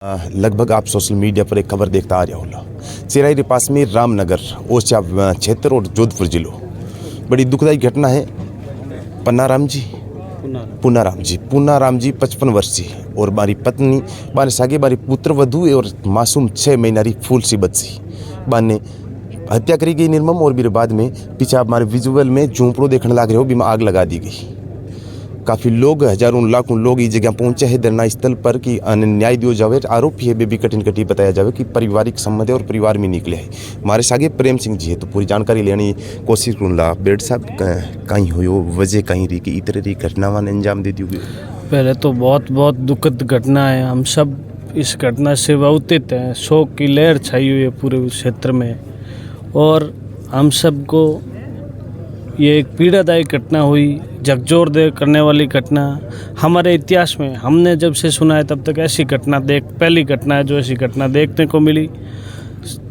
लगभग आप social media पर एक खबर देखता आ रहा होला। चिराई के पास में रामनगर ओछा क्षेत्र और जोधपुर जिलों बड़ी दुखदायी घटना है। पूनाराम जी 55 वर्षीय और बारी पत्नी बारे सागे बारी पुत्र वधु और मासूम 6 महीनारी फूल सी बच्ची बाने हत्या करी गई निर्मम। और फिर बाद में पीछे हमारे विजुअल में झोंपड़ों देखने लग रहे हो, बीमा आग लगा दी गई। काफ़ी लोग हजारों लाखों लोग इस जगह पहुंचे हैं धरना स्थल पर कि न्याय दियो जावे। आरोपी है बेबी कठिन कटी बताया जावे कि पारिवारिक संबंध है और परिवार में निकले है। हमारे सागे प्रेम सिंह जी है तो पूरी जानकारी लेने कोशिश करूँगा। बेड साहब कहीं हो वजह कहीं रही कि इतने रही घटना ने अंजाम दे दी? पहले तो बहुत बहुत दुखद घटना है। हम सब इस घटना से व्यथित हैं। शोक की लहर छाई हुई है पूरे क्षेत्र में और हम सबको ये एक पीड़ादायी घटना हुई, झकझोर दे करने वाली घटना। हमारे इतिहास में हमने जब से सुना है तब तक ऐसी घटना पहली घटना है जो ऐसी घटना देखने को मिली।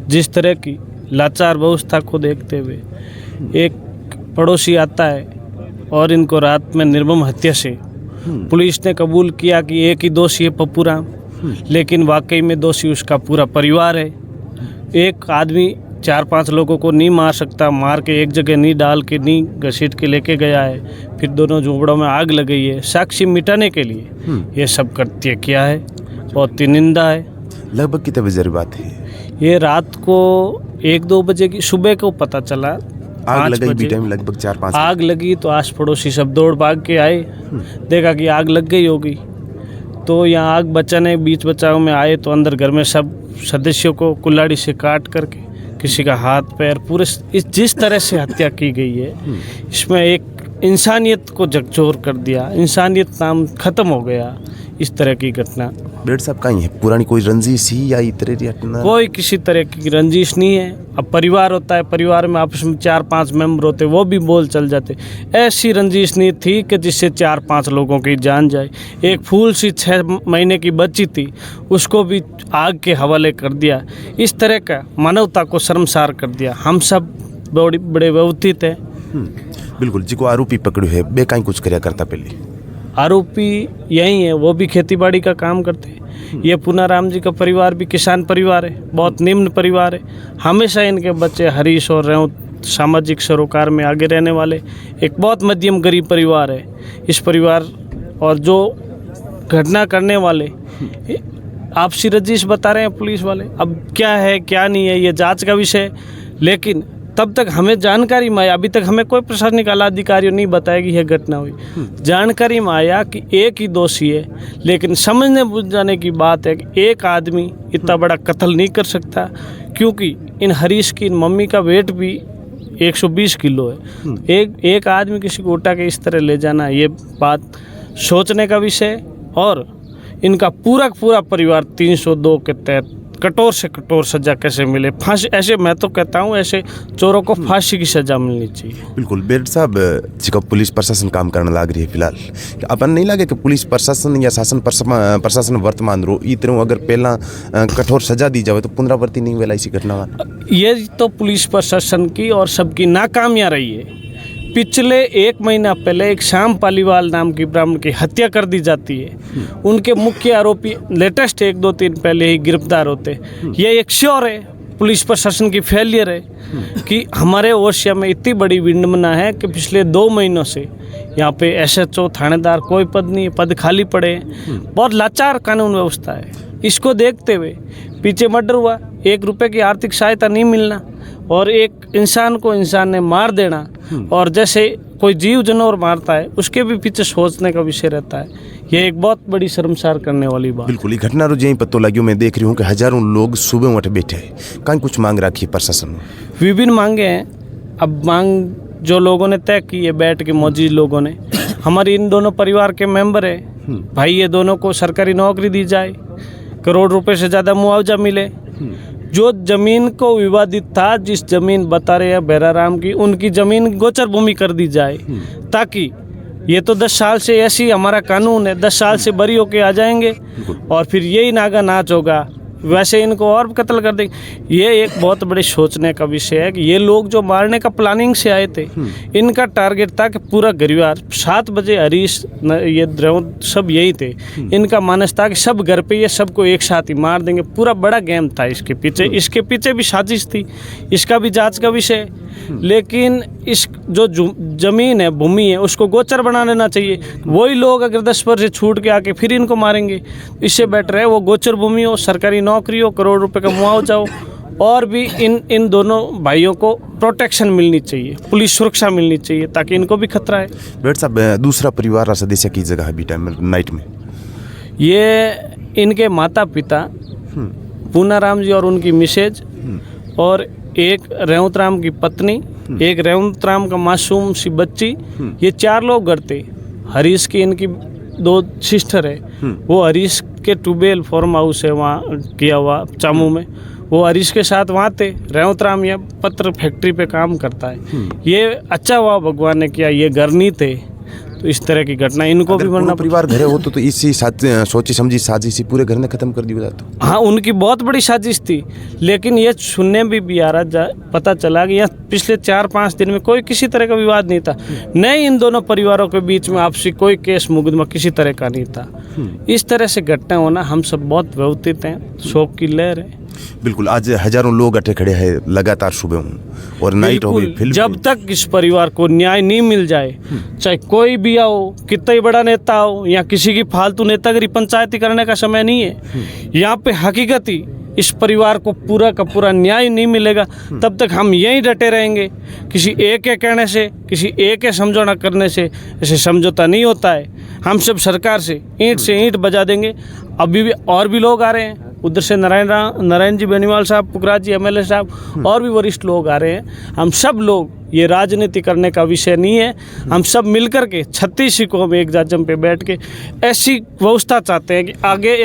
जिस तरह की लाचार अवस्था को देखते हुए एक पड़ोसी आता है और इनको रात में निर्मम हत्या से पुलिस ने कबूल किया कि एक ही दोषी है पप्पू राम, लेकिन वाकई में दोषी उसका पूरा परिवार है। एक आदमी 4-5 लोगों को नहीं मार सकता, मार के एक जगह नहीं डाल के नहीं घसीट के लेके गया है। फिर दोनों झोंपड़ों में आग लग गई है साक्षी मिटाने के लिए। ये सब कृत्य किया है, बहुत ही निंदा है। लगभग कितने बजे बात है? ये रात को 1-2 बजे की सुबह को पता चला। आग लगी टाइम लगभग 4-5 आग लगी तो आस पड़ोसी सब दौड़ भाग के आए, देखा कि आग लग गई होगी। तो यहाँ आग बचाने बीच बचाव में आए तो अंदर घर में सब सदस्यों को कुल्हाड़ी से काट करके किसी का हाथ पैर पूरे जिस तरह से हत्या की गई है, इसमें एक इंसानियत को झकझोर कर दिया। इंसानियत नाम खत्म हो गया इस तरह की घटना। बेड साहब कहीं है पुरानी कोई रंजिश ही या इतने घटना? कोई किसी तरह की रंजिश नहीं है। अब परिवार होता है, परिवार में आपस में 4-5 मेंबर होते, वो भी बोल चल जाते। ऐसी रंजिश नहीं थी कि जिससे 4-5 लोगों की जान जाए। एक फूल सी 6 महीने की बच्ची थी, उसको भी आग के हवाले कर दिया। इस तरह का मानवता को शर्मसार कर दिया। हम सब बड़े व्यथित हैं। बिल्कुल। जिको आरोपी पकड़ो है बे कहीं कुछ करया करता पहले? आरोपी यही है, वो भी खेतीबाड़ी का काम करते हैं। ये पूनाराम जी का परिवार भी किसान परिवार है, बहुत निम्न परिवार है। हमेशा इनके बच्चे हरीश और रेवत सामाजिक सरोकार में आगे रहने वाले एक बहुत मध्यम गरीब परिवार है। इस परिवार और जो घटना करने वाले आपसी रंजिश बता रहे हैं पुलिस वाले। अब क्या है क्या नहीं है ये जांच का विषय, लेकिन तब तक हमें जानकारी में आया, अभी तक हमें कोई प्रशासनिक आला अधिकारियों नहीं बताया कि यह घटना हुई। जानकारी में आया कि एक ही दोषी है, लेकिन समझने बुझ जाने की बात है कि एक आदमी इतना बड़ा कत्ल नहीं कर सकता, क्योंकि इन हरीश की इन मम्मी का वेट भी 120 किलो है। एक आदमी किसी को उठा के इस तरह ले जाना, ये बात सोचने का विषय। और इनका पूरा परिवार 302 के तहत कठोर से कठोर सजा कैसे मिले, फांसी। ऐसे मैं तो कहता हूँ ऐसे चोरों को फांसी की सजा मिलनी चाहिए। बिल्कुल। बेड साहब जिका पुलिस प्रशासन काम करने लग रही है फिलहाल, अपन नहीं लगे कि पुलिस प्रशासन या शासन प्रशासन वर्तमान रो इतने अगर पहला कठोर सजा दी जाए तो पुनरावृत्ति नहीं हुआ इसी घटना? ये तो पुलिस प्रशासन की और सबकी नाकामियाँ रही है। पिछले 1 महीना पहले एक श्याम पालीवाल नाम की ब्राह्मण की हत्या कर दी जाती है। उनके मुख्य आरोपी लेटेस्ट 1-2-3 पहले ही गिरफ्तार होते। ये एक श्योर है पुलिस प्रशासन की फेलियर है कि हमारे ओशिया में इतनी बड़ी विडंबना है कि पिछले 2 महीनों से यहाँ पे SHO थानेदार कोई पद नहीं है, पद खाली पड़े हैं। बहुत लाचार कानून व्यवस्था है। इसको देखते हुए पीछे मर्डर हुआ, 1 रुपये की आर्थिक सहायता नहीं मिलना और एक इंसान को इंसान ने मार देना, और जैसे कोई जीव जानवर मारता है उसके भी पीछे सोचने का विषय रहता है। ये एक बहुत बड़ी शर्मसार करने वाली बात। बिल्कुल। ये घटना रोज यही पता लगी। मैं देख रही हूँ कि हजारों लोग सुबह उठ बैठे हैं। कहीं कुछ मांग रखी है प्रशासन ने? विभिन्न मांगे हैं। अब मांग जो लोगों ने तय की है बैठ के मौजूद लोगों ने, हमारी इन दोनों परिवार के मेंबर है भाई, ये दोनों को सरकारी नौकरी दी जाए, करोड़ रुपए से ज़्यादा मुआवजा मिले। जो जमीन को विवादित था, जिस जमीन बता रहे हैं भैराराम की, उनकी जमीन गोचर भूमि कर दी जाए, ताकि ये तो 10 साल से ऐसी हमारा कानून है, 10 साल से बरी होके आ जाएंगे और फिर यही नागा नाच होगा। वैसे इनको और कत्ल कर देंगे। ये एक बहुत बड़े सोचने का विषय है कि ये लोग जो मारने का प्लानिंग से आए थे, इनका टारगेट था कि पूरा परिवार 7 बजे हरीश ये द्रौद सब यही थे। इनका मानस था कि सब घर पे ये सबको एक साथ ही मार देंगे। पूरा बड़ा गेम था इसके पीछे भी साजिश थी, इसका भी जांच का विषय है। लेकिन इस जो जमीन है, भूमि है, उसको गोचर बना लेना चाहिए। वही लोग अगर 10 वर्ष से छूट के आके फिर इनको मारेंगे, इससे बेटर है वो गोचर भूमि हो, सरकारी नौकरी हो, करोड़ रुपए का मुआवजा हो, और भी इन दोनों भाइयों को प्रोटेक्शन मिलनी चाहिए, पुलिस सुरक्षा मिलनी चाहिए, ताकि इनको भी खतरा है। बेट साहब, दूसरा परिवार सदस्य की जगह है बीटा में नाइट में? ये इनके माता पिता पूनाराम जी और उनकी मिसेज, और एक रेवत राम की पत्नी, एक रेवत राम का मासूम सी बच्ची, ये 4 लोग घर थे। हरीश की इनकी 2 सिस्टर है, वो हरीश के ट्यूबवेल फार्म हाउस है वहाँ किया हुआ चामू में, वो हरीश के साथ वहाँ थे। रेवत राम यह पत्र फैक्ट्री पे काम करता है। ये अच्छा हुआ भगवान ने किया, ये घर नहीं थे, तो इस तरह की घटना इनको भी बनना। परिवार घरे हो तो इसी सोची समझी साजिश पूरे घर ने खत्म कर दी बता तो। हाँ, उनकी बहुत बड़ी साजिश थी, लेकिन ये सुनने में भी आ रहा पता चला कि यह पिछले 4-5 दिन में कोई किसी तरह का विवाद नहीं था, न इन दोनों परिवारों के बीच में आपसी कोई केस मुकदमा किसी तरह का नहीं था। इस तरह से घटना होना हम सब बहुत व्यथित हैं, शोक की लहर है। बिल्कुल, आज हजारों लोग अटे खड़े हैं, लगातार सुबह हूँ और नाइट हो गई। जब तक इस परिवार को न्याय नहीं मिल जाए, चाहे कोई भी आओ, कितना ही बड़ा नेता हो, या किसी की फालतू नेतागिरी पंचायती करने का समय नहीं है। यहाँ पे हकीकत ही इस परिवार को पूरा का पूरा न्याय नहीं मिलेगा, तब तक हम यहीं डटे रहेंगे। किसी एक के कहने से, किसी एक के समझौता करने से ऐसे समझौता नहीं होता है। हम सब सरकार से ईंट बजा देंगे। अभी भी और भी लोग आ रहे हैं, उधर से नारायण जी बेनीवाल साहब, पुखराज जी MLA साहब, और भी वरिष्ठ लोग आ रहे हैं। हम सब लोग, ये राजनीति करने का विषय नहीं है, हम सब मिलकर के 36 को हम एक जाजम पे बैठ के ऐसी व्यवस्था चाहते हैं कि आगे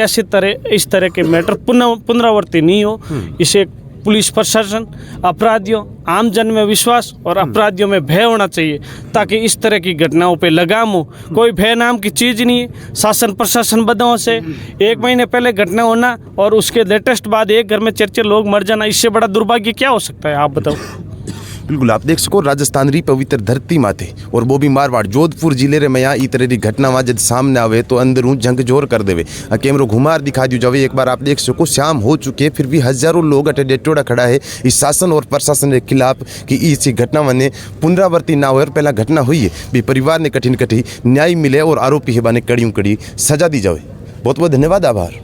इस तरह के मैटर पुनरावृत्ति नहीं हो। इसे पुलिस प्रशासन, अपराधियों, आम जन में विश्वास और अपराधियों में भय होना चाहिए, ताकि इस तरह की घटनाओं पे लगाम हो। कोई भय नाम की चीज़ नहीं है। शासन प्रशासन बदलाव से 1 महीने पहले घटना होना और उसके लेटेस्ट बाद एक घर में 4 लोग मर जाना, इससे बड़ा दुर्भाग्य क्या हो सकता है, आप बताओ। बिल्कुल, आप देख सको राजस्थान री पवित्र धरती माथे और वो भी मारवाड़ जोधपुर जिले रे में यहाँ ई तरह की घटना वहाँ जब सामने आवे तो अंदरों झकझोर कर देवे। कैमरो घुमार दिखा दियो जावे। एक बार आप देख सको शाम हो चुके, फिर भी हजारों लोग अटे डेटोड़ा खड़ा है इस शासन और प्रशासन के खिलाफ कि इस घटना ने पुनरावृत्ति ना हो और पहला घटना हुई है भी परिवार ने कठिन न्याय मिले और आरोपी है बाने कड़ी सजा दी जाए। बहुत बहुत धन्यवाद, आभार।